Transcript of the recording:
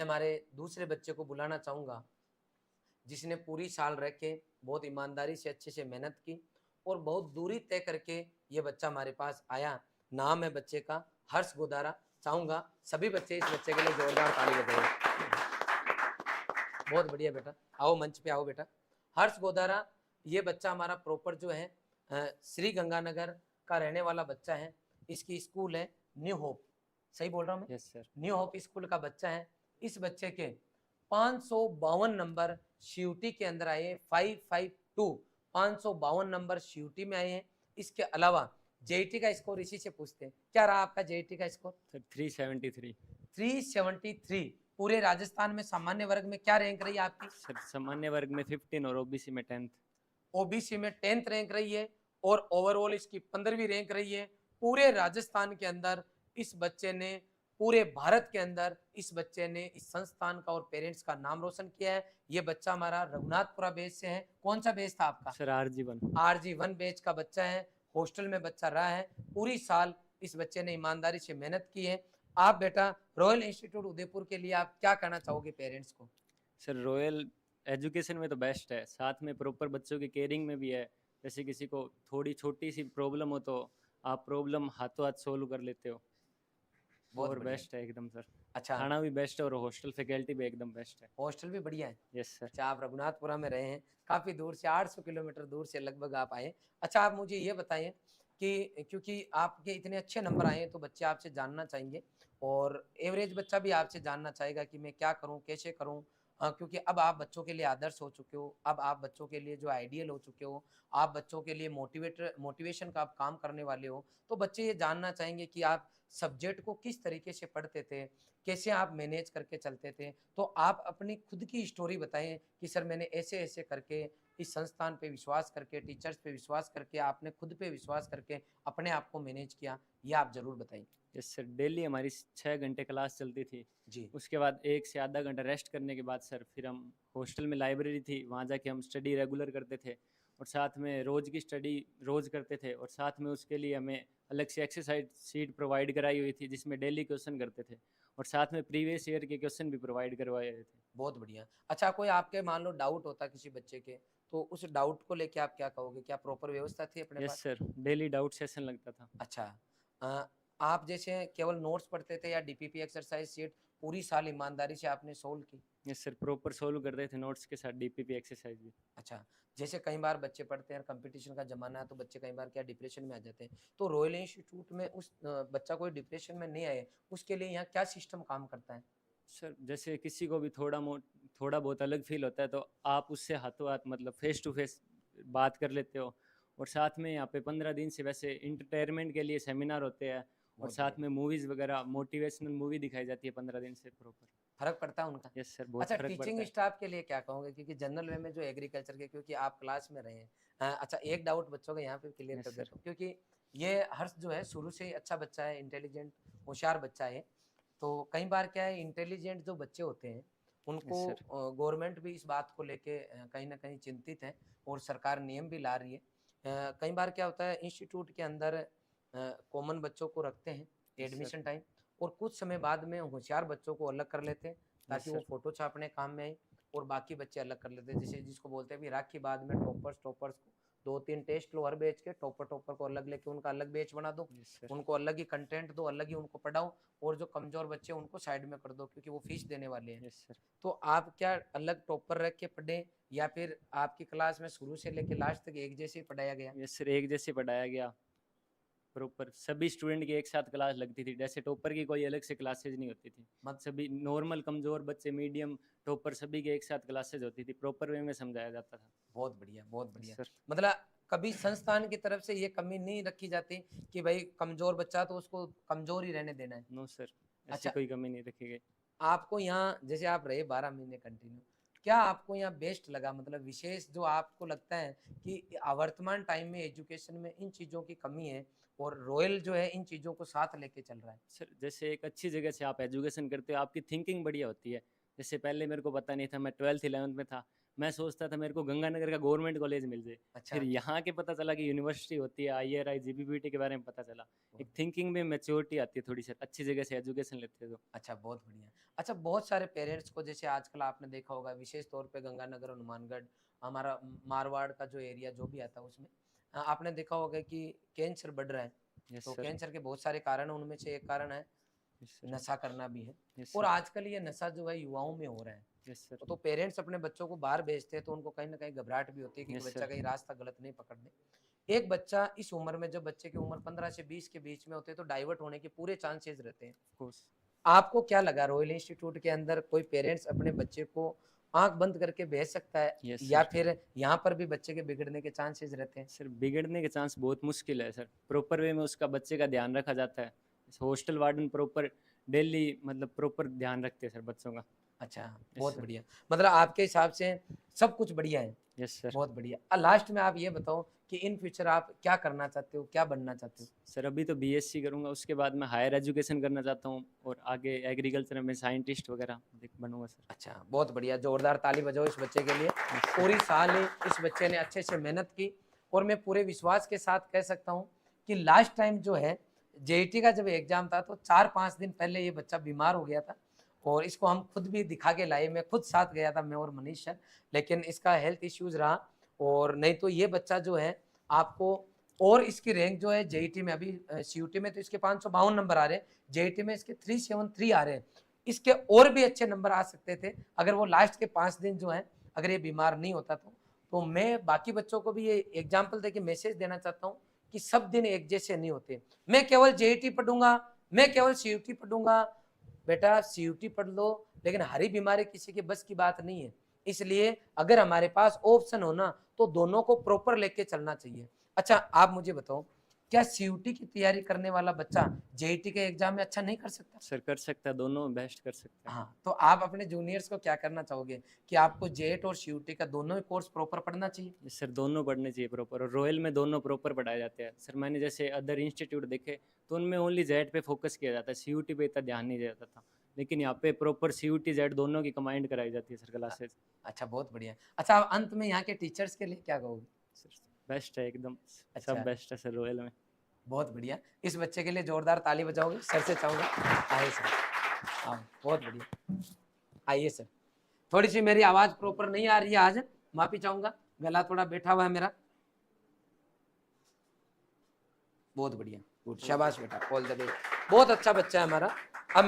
हमारे दूसरे बच्चे को बुलाना चाहूँगा, जिसने पूरी साल रह के बहुत ईमानदारी से अच्छे से मेहनत की और बहुत दूरी तय करके ये बच्चा हमारे पास आया। नाम है बच्चे का हर्ष गोदारा। चाहूँगा सभी बच्चे इस बच्चे के लिए जोरदार ताली बजाएँ। बहुत बढ़िया बेटा, आओ मंच पे आओ बेटा। हर्ष गोदारा ये बच्चा हमारा प्रॉपर जो है श्री गंगानगर का रहने वाला बच्चा है। इसकी स्कूल है न्यू होप, सही बोल रहा हूँ मैं? Yes sir. New hope school का बच्चा है। इस बच्चे के 552 नंबर सीयूटी के अंदर आए हैं, 552 552 नंबर सीयूटी में आए हैं। इसके अलावा जेईटी का स्कोर इसी से पूछते हैं, क्या रहा आपका जेईटी का स्कोर? सर 373। 373। पूरे राजस्थान में सामान्य वर्ग में क्या रैंक रही है आपकी? सर सामान्य वर्ग में 15 और ओबीसी में 10th। ओबीसी में 10th रैंक रही है और ओवरऑल इसकी 15वीं रैंक रही है। पूरे राजस्थान के अंदर इस बच्चे ने, पूरे भारत के अंदर इस बच्चे ने इस संस्थान का और पेरेंट्स का नाम रोशन किया है। ये बच्चा हमारा रघुनाथपुरा बैच से है। कौन सा बैच था आपका? Sir RG1। RG1 बैच का बच्चा है। हॉस्टल में बच्चा रहा है। पूरी साल इस बच्चे ने ईमानदारी से मेहनत की है। आप बेटा रॉयल इंस्टीट्यूट उदयपुर के लिए आप क्या कहना चाहोगे पेरेंट्स को? सर रॉयल एजुकेशन में तो बेस्ट है, साथ में प्रॉपर बच्चों की केयरिंग में भी है। जैसे किसी को थोड़ी छोटी सी प्रॉब्लम हो तो आप प्रॉब्लम हाथों हाथ सोल्व कर लेते हो। बहुत और बढ़िया। बेस्ट है एकदम सर। अच्छा, खाना भी बेस्ट है और हॉस्टल फैकल्टी भी एकदम बेस्ट है। हॉस्टल भी बढ़िया है। Yes sir. अच्छा, आप रघुनाथपुरा में रहे हैं, काफ़ी दूर से 800 किलोमीटर दूर से लगभग आप आए। अच्छा, आप मुझे ये बताइए कि क्योंकि आपके इतने अच्छे नंबर आए हैं तो बच्चे आपसे जानना चाहेंगे और एवरेज बच्चा भी आपसे जानना चाहेगा कि मैं क्या करूँ, कैसे करूँ? क्योंकि अब आप बच्चों के लिए आदर्श हो चुके हो, अब आप बच्चों के लिए जो आइडियल हो चुके हो, आप बच्चों के लिए मोटिवेशन का आप काम करने वाले हो, तो बच्चे ये जानना चाहेंगे कि आप सब्जेक्ट को किस तरीके से पढ़ते थे? कैसे आप मैनेज करके चलते थे? तो आप अपनी खुद की स्टोरी बताएँ कि सर मैंने ऐसे-ऐसे करके इस संस्थान पे विश्वास करके, टीचर्स पे विश्वास करके, आपने खुद पे विश्वास करके अपने आप को मैनेज किया, ये आप ज़रूर बताइए। यस सर, डेली हमारी 6 घंटे क्लास चलती थी। जी, उसके बाद 1 से आधा घंटा रेस्ट करने के बाद सर फिर हम हॉस्टल में लाइब्रेरी थी, वहाँ जाके हम स्टडी रेगुलर करते थे और साथ में रोज़ की स्टडी रोज़ करते थे और साथ में उसके लिए हमें अलग से एक्सरसाइज शीट प्रोवाइड कराई हुई थी जिसमें डेली क्वेश्चन करते थे और साथ में प्रीवियस ईयर के क्वेश्चन भी प्रोवाइड करवाए हुए थे। बहुत बढ़िया। अच्छा, कोई आपके मान लो डाउट होता किसी बच्चे के, तो उस डाउट को लेके आप क्या कहोगे? क्या प्रॉपर व्यवस्था थी अपने यस पास? सर, डेली डाउट सेशन लगता था। अच्छा, अ, आप जैसे केवल नोट्स पढ़ते थे या डीपीपी एक्सरसाइज शीट पूरी साल ईमानदारी से आपने सोल्व की? यस सर, प्रॉपर सोल्व करते थे नोट्स के साथ डीपीपी एक्सरसाइज भी। अच्छा, जैसे कई बार बच्चे पढ़ते हैं, कंपटीशन का ज़माना है, तो बच्चे कई बार क्या डिप्रेशन में आ जाते हैं। तो रॉयल इंस्टीट्यूट में उस बच्चा कोई डिप्रेशन में नहीं आए, उसके लिए यहाँ क्या सिस्टम काम करता है? सर जैसे किसी को भी थोड़ा बहुत अलग फील होता है तो आप उससे हाथों हाथ मतलब फेस टू फेस बात कर लेते हो और साथ में यहाँ पे 15 दिन से वैसे इंटरटेनमेंट के लिए सेमिनार होते हैं और बहुत बढ़िया। साथ में मूवीज़ वगैरह मोटिवेशनल मूवी दिखाई जाती है 15 दिन से प्रॉपर। फ़र्क पड़ता है उनका? यस सर, बहुत अच्छा, फ़र्क टीचिंग पड़ता है। स्टाफ के लिए क्या कहोगे? क्योंकि जनरल वे में जो एग्रीकल्चर के, क्योंकि आप क्लास में रहे हैं। अच्छा, एक डाउट बच्चों का यहाँ पे क्लियर कर यस सर। देता हूँ, क्योंकि ये हर्ष जो है शुरू से ही अच्छा बच्चा है, इंटेलिजेंट, होशियार बच्चा है। तो कई बार क्या है, इंटेलिजेंट जो बच्चे होते हैं, उनको यस सर। गवर्नमेंट भी इस बात को लेके कहीं न कहीं चिंतित है और सरकार नियम भी ला रही है। कई बार क्या होता है, इंस्टीट्यूट के अंदर कॉमन बच्चों को रखते हैं यस सर। एडमिशन टाइम, और कुछ समय बाद में होशियार बच्चों को अलग कर लेते हैं ताकि यस वो सर। फ़ोटो छापने काम में आए, और बाकी बच्चे अलग कर लेते हैं। जैसे जिसको बोलते हैं, अभी राखी बाद में टॉपर्स को 2-3 टेस्ट लो हर बैच के, टॉपर को अलग लेके उनका अलग बैच बना दो, यस सर। उनको अलग ही कंटेंट दो, अलग ही उनको पढ़ाओ, और जो कमज़ोर बच्चे हैं उनको साइड में कर दो, क्योंकि वो फीस देने वाले हैं। Yes sir. तो आप क्या अलग टॉपर रख के पढ़े, या फिर आपकी क्लास में शुरू से लेके लास्ट तक एक जैसे ही पढ़ाया गया? यस सर, एक जैसे पढ़ाया गया प्रॉपर, सभी स्टूडेंट की एक साथ क्लास लगती थी। जैसे टॉपर की कोई अलग से क्लासेज नहीं होती थी, मत सभी नॉर्मल कमज़ोर बच्चे, मीडियम, टॉपर सभी की एक साथ क्लासेज होती थी, प्रॉपर वे में समझाया जाता था। बहुत बढ़िया, बहुत यस बढ़िया। सर। मतलब कभी संस्थान की तरफ से ये कमी नहीं रखी जाती कि भाई कमज़ोर बच्चा तो उसको कमज़ोर ही रहने देना है। नो सर, ऐसी अच्छा, कोई कमी नहीं रखी गई। आपको यहाँ जैसे आप रहे 12 महीने कंटिन्यू, क्या आपको यहाँ बेस्ट लगा, मतलब विशेष जो आपको लगता है कि वर्तमान टाइम में एजुकेशन में इन चीज़ों की कमी है और रॉयल जो है इन चीज़ों को साथ लेके चल रहा है? सर जैसे एक अच्छी जगह से आप एजुकेशन करते हो, आपकी थिंकिंग बढ़िया होती है। जैसे पहले मेरे को पता नहीं था, मैं 12th 11th में था, मैं सोचता था मेरे को गंगानगर का गवर्नमेंट कॉलेज मिल जाए। अच्छा। फिर यहाँ के पता चला कि यूनिवर्सिटी होती है, IRI, जीबीपीटी के बारे में पता चला। एक थिंकिंग में मैच्योरिटी आती है थोड़ी सी, अच्छी जगह से एजुकेशन लेते हैं तो। अच्छा, बहुत बढ़िया। अच्छा, बहुत सारे पेरेंट्स को जैसे आजकल आपने देखा होगा विशेष तौर पे गंगानगर, हनुमानगढ़, हमारा मारवाड़ का जो एरिया जो भी आता है उसमें आपने देखा होगा कि कैंसर बढ़ रहा है। यस तो सर। कैंसर के बहुत सारे कारण हैं, उनमें से एक कारण है यस सर। नशा करना भी है। यस और सर। आजकल ये नशा जो है युवाओं में हो रहा है। Yes sir. तो पेरेंट्स अपने बच्चों को बाहर भेजते हैं तो उनको कहीं न कहीं घबराहट भी होती है कि यस बच्चा सर। कहीं रास्ता गलत नहीं पकड़ ले। एक बच्चा इस उम्र में जब बच्चे की उम्र 15 से 20 के बीच में होती है तो डाइवर्ट होने के पूरे चांसेस रहते हैं। Of course. आपको क्या लगा रॉयल इंस्टीट्यूट के अंदर कोई पेरेंट्स अपने बच्चे को आँख बंद करके भेज सकता है यस या सर। फिर यहाँ पर भी बच्चे के बिगड़ने के चांसेस रहते हैं? सर बिगड़ने के चांस बहुत मुश्किल है सर। प्रॉपर वे में उसका बच्चे का ध्यान रखा जाता है। हॉस्टल वार्डन प्रॉपर डेली मतलब प्रॉपर ध्यान रखते हैं सर बच्चों का। अच्छा, यस बहुत सर। बढ़िया। मतलब आपके हिसाब से सब कुछ बढ़िया है। Yes sir. बहुत बढ़िया। लास्ट में आप ये बताओ कि इन फ्यूचर आप क्या करना चाहते हो? क्या बनना चाहते हो? सर अभी तो बीएससी करूँगा, उसके बाद मैं हायर एजुकेशन करना चाहता हूँ और आगे एग्रीकल्चर में साइंटिस्ट वगैरह बनूंगा सर। अच्छा, बहुत बढ़िया। जोरदार ताली बजाओ इस बच्चे के लिए। Yes sir. पूरी साल इस बच्चे ने अच्छे से मेहनत की और मैं पूरे विश्वास के साथ कह सकता हूँ कि लास्ट टाइम जो है जेईटी का जब एग्जाम था तो 4-5 दिन पहले ये बच्चा बीमार हो गया था और इसको हम खुद भी दिखा के लाए। मैं खुद साथ गया था, मैं और मनीष सर, लेकिन इसका हेल्थ इश्यूज रहा और नहीं तो ये बच्चा जो है आपको और इसकी रैंक जो है जेईटी में अभी सीयूटी में तो इसके 552 नंबर आ रहे हैं, जेईटी में इसके 373 आ रहे हैं। इसके और भी अच्छे नंबर आ सकते थे अगर वो लास्ट के 5 दिन जो है अगर ये बीमार नहीं होता तो मैं बाकी बच्चों को भी ये एग्जाम्पल देके मैसेज देना चाहता हूँ कि सब दिन एक जैसे नहीं होते। मैं केवल जेईटी पढ़ूंगा, मैं केवल सीयूटी पढ़ूंगा, बेटा सीयूटी पढ़ लो लेकिन हरी बीमारी किसी के बस की बात नहीं है। इसलिए अगर हमारे पास ऑप्शन हो ना तो दोनों को प्रॉपर लेके चलना चाहिए। अच्छा, आप मुझे बताओ क्या सीयूटी की तैयारी करने वाला बच्चा जेईटी के एग्जाम में अच्छा नहीं कर सकता? सर कर सकता है, दोनों बेस्ट कर सकता है। हाँ, तो आप अपने जूनियर्स को क्या करना चाहोगे कि आपको जेट और सीयूटी का दोनों ही कोर्स प्रॉपर पढ़ना चाहिए? सर दोनों पढ़ने चाहिए प्रॉपर, और रॉयल में दोनों प्रॉपर पढ़ाए जाते हैं सर। मैंने जैसे अदर इंस्टीट्यूट देखे तो उनमें ओनली जेड पे फोकस किया जाता है, सीयूटी पे इतना ध्यान नहीं दिया जाता था। लेकिन यहाँ पे प्रॉपर सीयूटी जेड दोनों की कंबाइंड कराई जाती है सर क्लासेज। अच्छा, बहुत बढ़िया। अच्छा, आप अंत में यहाँ के टीचर्स के लिए क्या कहोगे? सर बेस्ट है एकदम, सब अच्छा, बेस्ट है सर रॉयल में। बहुत बढ़िया। इस बच्चे के लिए जोरदार ताली बजाओगे? सर से चाहूँगा। आइए सर, हाँ, बहुत बढ़िया। आइए सर। थोड़ी-सी मेरी आवाज़ प्रॉपर नहीं आ रही है आज, माफ़ी चाहूँगा, गला थोड़ा बैठा हुआ है मेरा। बहुत बढ़िया, गुड, शाबाश बेटा, ऑल द बेस्ट। बहुत अच्छा बच्चा है हमारा। अब